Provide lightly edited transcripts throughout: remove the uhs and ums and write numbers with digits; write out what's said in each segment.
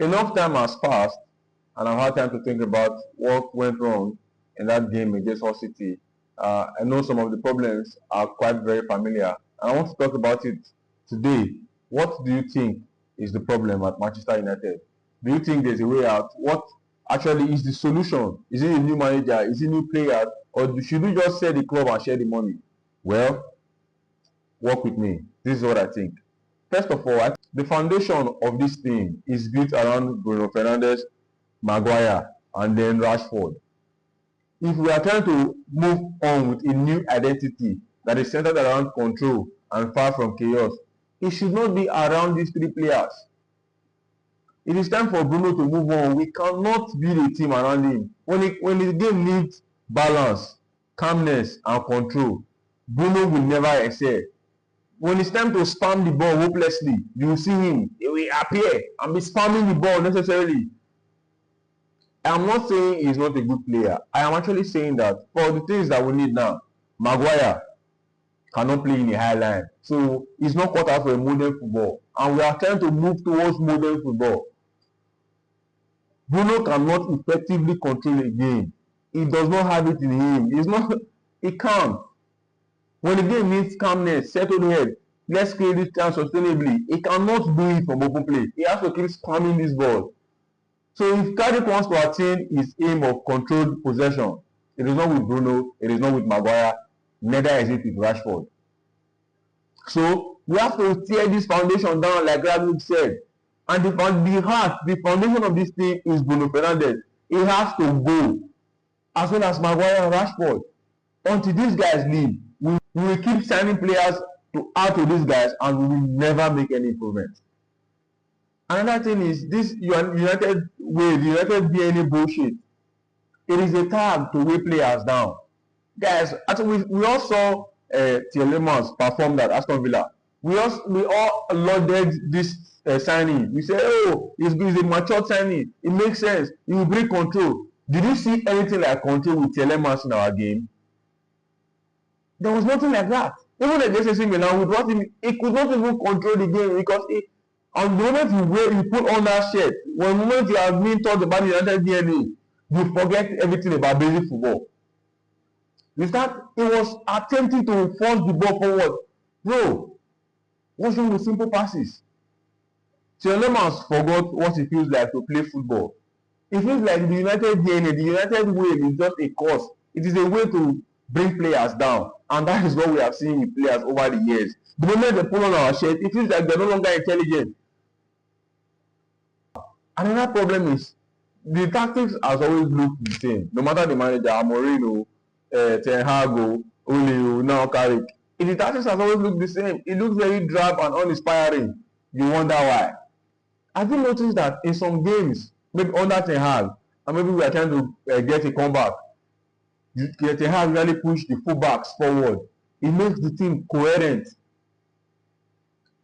enough time has passed, and I've had time to think about what went wrong in that game against Hull City. I know some of the problems are quite very familiar, and I want to talk about it today. What do you think is the problem at Manchester United? Do you think there's a way out? What actually is the solution? Is it a new manager? Is it new players? Or should we just sell the club and share the money? Well, work with me. This is what I think. First of all, the foundation of this team is built around Bruno Fernandes, Maguire, and then Rashford. If we are trying to move on with a new identity that is centered around control and far from chaos, it should not be around these three players. It is time for Bruno to move on. We cannot build a team around him. When the game needs balance, calmness, and control, Bruno will never excel. When it's time to spam the ball hopelessly, you will see him. He will appear and be spamming the ball necessarily. I am not saying he's not a good player. I am actually saying that for the things that we need now, Maguire cannot play in a high line. So he's not cut out for a modern football. And we are trying to move towards modern football. Bruno cannot effectively control a game. He does not have it in him. He can't. When the game needs calmness, settled head, let's create this chance sustainably. He cannot do it from open play. He has to keep spamming this ball. So if Cardiff wants to attain his aim of controlled possession, it is not with Bruno, it is not with Maguire, neither is it with Rashford. So we have to tear this foundation down, like Ragnick said. And the foundation of this team is Bruno Fernandes. He has to go, as well as Maguire and Rashford. Until these guys leave, we will keep signing players to add to these guys, and we will never make any improvements. Another thing is this United way, the United DNA bullshit. It is a tag to weigh players down. Guys, actually, we all saw Tielemans perform at Aston Villa. We all lauded this signing. We say, oh, it's a mature signing. It makes sense. It will bring control. Did you see anything like control with Tielemans in our game? There was nothing like that. Even against AC Milan, he could not even control the game because on the moment you put on that shirt, when the moment you are being taught about the United DNA, you forget everything about basic football. He was attempting to force the ball forward. Bro, what's wrong with simple passes? Tielemans forgot what it feels like to play football. It feels like the United DNA, the United way is just a cause. It is a way to bring players down. And that is what we have seen with players over the years. The moment they pull on our shirt, it feels like they're no longer intelligent. Another problem is the tactics has always looked the same. No matter the manager, Amorim, Ten Hag, Ole, now Carrick. The tactics has always looked the same. It looks very drab and uninspiring. You wonder why. Have you noticed that in some games, maybe under Ten Hag, and maybe we are trying to get a comeback, Ten Hag really push the fullbacks forward. It makes the team coherent.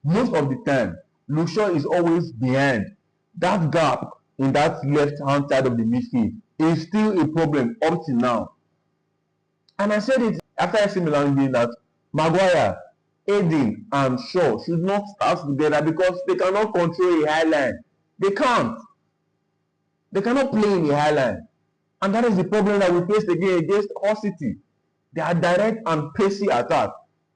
Most of the time, Luke Shaw is always behind. That gap in that left-hand side of the midfield is still a problem up till now. And I said it after AC Milan game that Maguire, Eden, and Shaw should not start together because they cannot control a high line. They can't. They cannot play in a high line. And that is the problem that we faced again against Hull City. They are direct and pacey attack.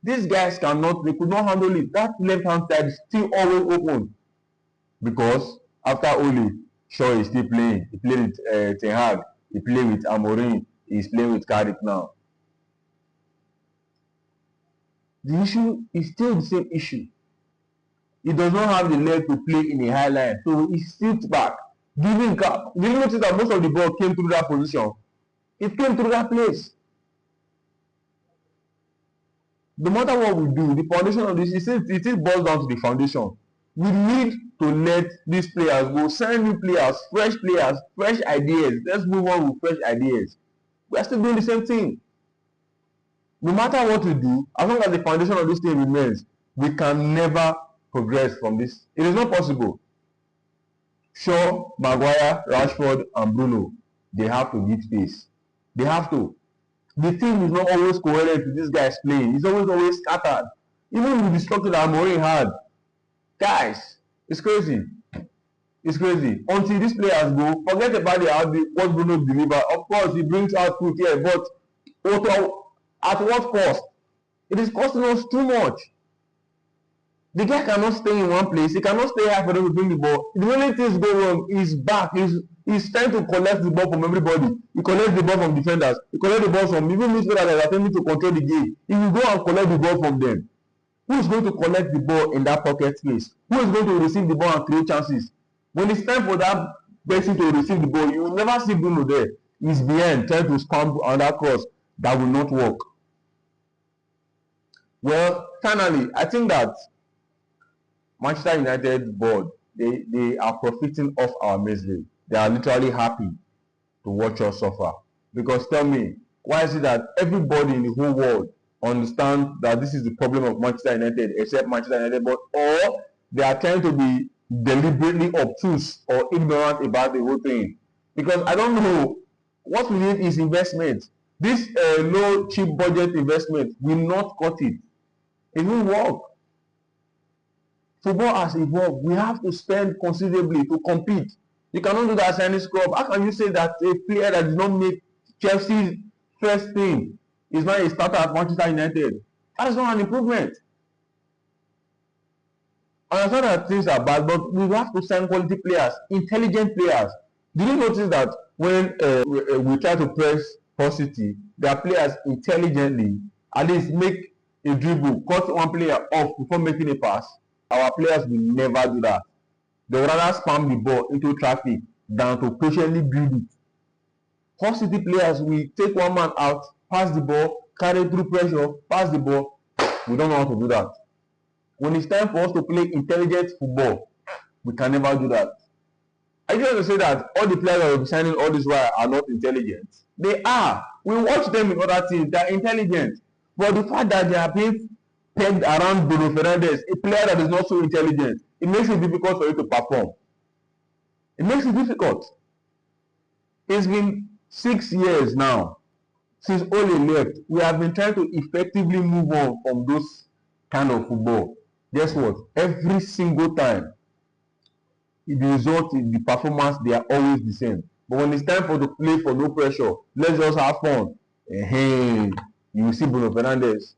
These guys they could not handle it. That left-hand side is still always open. Because after Ole, Shaw is still playing. He played with Ten Hag. He played with Amorim. He's playing with Cardiff now. The issue is still the same issue. He does not have the leg to play in a high line. So he sits back, giving gap. Did you notice that most of the ball came through that position? It came through that place. No matter what we do, the foundation of this, it still boils down to the foundation. We need to let these players go, sign new players, fresh ideas. Let's move on with fresh ideas. We are still doing the same thing. No matter what we do, as long as the foundation of this thing remains, we can never progress from this. It is not possible. Shaw, Maguire, Rashford, and Bruno, they have to give space. They have to. The team is not always coherent with these guys playing. It's always scattered. Even with the structure that Amorim had, guys, it's crazy. It's crazy. Until these players go, forget about what Bruno deliver. Of course, he brings output here, but at what cost? It is costing us too much. The guy cannot stay in one place. He cannot stay here for them to bring the ball. The only things go wrong is back. He's trying to collect the ball from everybody. He collects the ball from defenders. He collects the ball from even midfielders that are attempting to control the game. He will go and collect the ball from them. Who is going to collect the ball in that pocket space? Who is going to receive the ball and create chances? When it's time for that person to receive the ball, you will never see Bruno there. He's behind, trying to stamp on that cross. That will not work. Well, finally, I think that Manchester United board, they are profiting off our misery. They are literally happy to watch us suffer. Because tell me, why is it that everybody in the whole world understands that this is the problem of Manchester United, except Manchester United board, or they are trying to be deliberately obtuse or ignorant about the whole thing? Because I don't know, what we need is investment. This low cheap budget investment will not cut it. It won't work. Football has evolved. We have to spend considerably to compete. You cannot do that signing scrub. How can you say that a player that did not make Chelsea's first team is not a starter at Manchester United? That is not an improvement. I understand that things are bad, but we have to sign quality players, intelligent players. Did you notice that when we try to press Hull City, their players intelligently at least make a dribble, cut one player off before making a pass? Our players will never do that. They would rather spam the ball into traffic than to patiently build it. Hull City players will take one man out, pass the ball, carry through pressure, pass the ball. We don't know how to do that. When it's time for us to play intelligent football, we can never do that. I just want to say that all the players that will be signing all this while are not intelligent. They are. We watch them in other teams. They are intelligent. But the fact that they are being pegged around Bruno Fernandes, a player that is not so intelligent, it makes it difficult for you to perform. It makes it difficult. It's been 6 years now since Ole left. We have been trying to effectively move on from those kind of football. Guess what? Every single time, the result, the performance, they are always the same. But when it's time for to play for no pressure, let's just have fun. Hey, you will see Bruno Fernandes